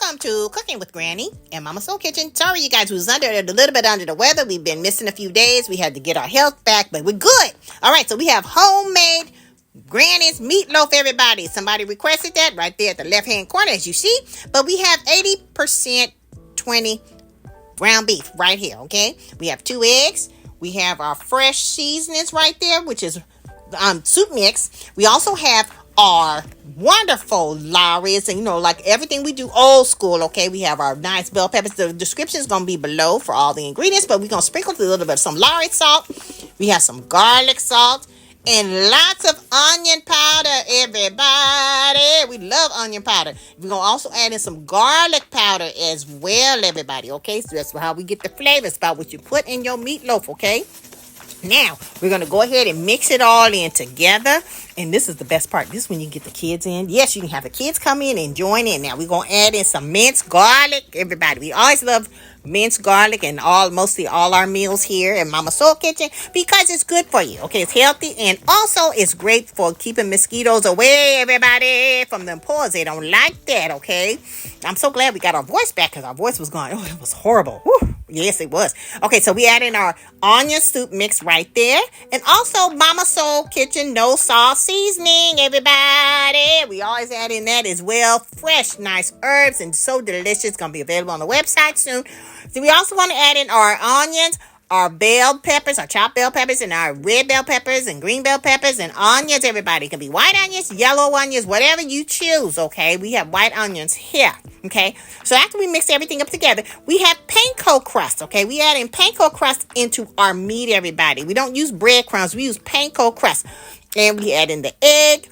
Welcome to Cooking with Granny and Mama Soul Kitchen. Sorry, you guys was a little bit under the weather. We've been missing a few days. We had to get our health back, but we're good. All right, so we have homemade Granny's meatloaf, everybody. Somebody requested that right there at the left-hand corner, as you see. But we have 80% 20 ground beef right here, okay? We have 2 eggs. We have our fresh seasonings right there, which is soup mix. We also have our wonderful Lawry's, and like everything we do old school, okay? We have our nice bell peppers. The description is going to be below for all the ingredients, but we're going to sprinkle a little bit of some Lawry salt. We have some garlic salt and lots of onion powder, everybody. We love onion powder. We're going to also add in some garlic powder as well, everybody, okay? So that's how we get the flavors about what you put in your meatloaf, okay? Now, we're going to go ahead and mix it all in together. And this is the best part. This is when you get the kids in. Yes, you can have the kids come in and join in. Now, we're going to add in some minced garlic. Everybody, we always love minced garlic in mostly all our meals here at Mama Soul Kitchen because it's good for you. Okay, it's healthy. And also, it's great for keeping mosquitoes away, everybody, from them pores. They don't like that, okay? I'm so glad we got our voice back because our voice was going, it was horrible. Whew. Yes, it was. Okay, so we add in our onion soup mix right there. And also Mama Soul Kitchen no salt seasoning, everybody. We always add in that as well. Fresh, nice herbs and so delicious. Going to be available on the website soon. So we also want to add in our onions, our bell peppers, our chopped bell peppers, and our red bell peppers and green bell peppers and onions, everybody. It can be white onions, yellow onions, whatever you choose, okay? We have white onions here, okay? So after we mix everything up together, we have Panko Crust, okay? We add in Panko Crust into our meat, everybody. We don't use bread crumbs. We use Panko Crust. And we add in the egg.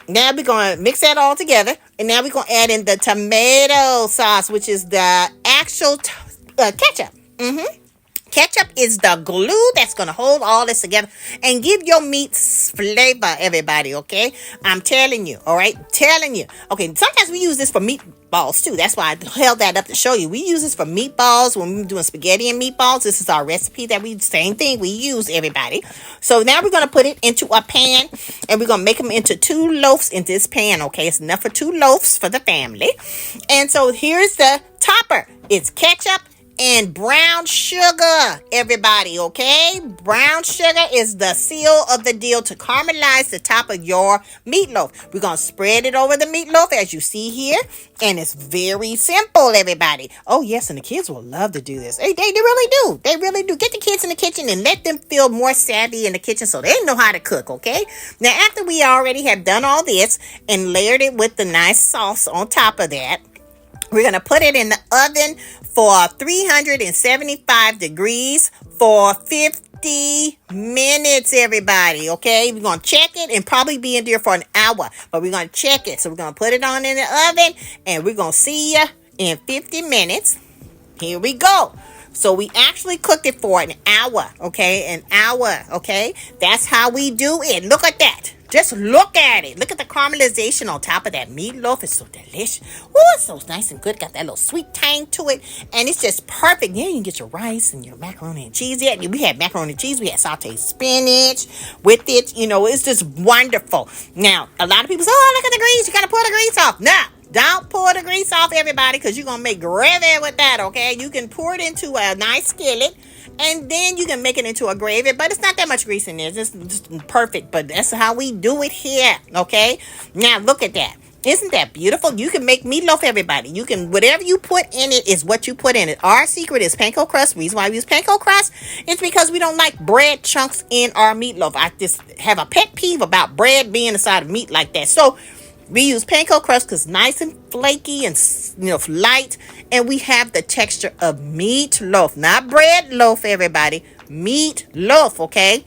Now we're going to mix that all together. And now we're going to add in the tomato sauce, which is the actual ketchup. Ketchup is the glue that's going to hold all this together and give your meats flavor, everybody, okay? I'm telling you, all right? Telling you. Okay, sometimes we use this for meatballs, too. That's why I held that up to show you. We use this for meatballs when we're doing spaghetti and meatballs. This is our recipe same thing we use, everybody. So now we're going to put it into a pan, and we're going to make them into 2 loaves in this pan, okay? It's enough for 2 loaves for the family. And so here's the topper. It's ketchup and brown sugar, everybody, okay? Brown sugar is the seal of the deal to caramelize the top of your meatloaf. We're going to spread it over the meatloaf, as you see here, and it's very simple, everybody. Oh, yes, and the kids will love to do this. They really do. They really do. Get the kids in the kitchen and let them feel more savvy in the kitchen so they know how to cook, okay? Now, after we already have done all this and layered it with the nice sauce on top of that, we're going to put it in the oven for 375 degrees for 50 minutes, everybody, okay? We're going to check it and probably be in there for an hour, but we're going to check it. So we're going to put it on in the oven, and we're going to see you in 50 minutes. Here we go. So we actually cooked it for an hour, okay? An hour, okay? That's how we do it. Look at that. Just look at it. Look at the caramelization on top of that meatloaf. It's so delicious. Ooh, it's so nice and good. Got that little sweet tang to it. And it's just perfect. Yeah, you can get your rice and your macaroni and cheese. Yeah, we had macaroni and cheese. We had sauteed spinach with it. It's just wonderful. Now, a lot of people say, oh, look at the grease. You got to pour the grease off. No. Don't pour the grease off, everybody, because you're going to make gravy with that, okay? You can pour it into a nice skillet, and then you can make it into a gravy, but it's not that much grease in there. It's just perfect, but that's how we do it here, okay? Now, look at that. Isn't that beautiful? You can make meatloaf, everybody. You can, whatever you put in it is what you put in it. Our secret is Panko Crust. The reason why we use Panko Crust is because we don't like bread chunks in our meatloaf. I just have a pet peeve about bread being inside of meat like that. So, we use Panko Crust because it's nice and flaky and light, and we have the texture of meatloaf, not bread loaf, everybody. Meatloaf, okay?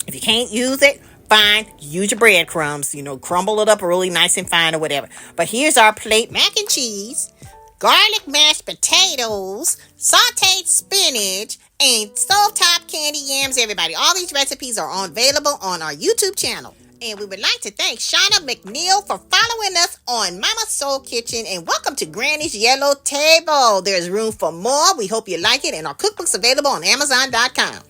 If you can't use it, fine. Use your bread crumbs. Crumble it up really nice and fine or whatever. But here's our plate: mac and cheese, garlic mashed potatoes, sauteed spinach, and stovetop candy yams, everybody. All these recipes are available on our YouTube channel. And we would like to thank Shauna McNeil for following us on Mama Soul Kitchen. And welcome to Granny's Yellow Table. There's room for more. We hope you like it. And our cookbook's available on Amazon.com.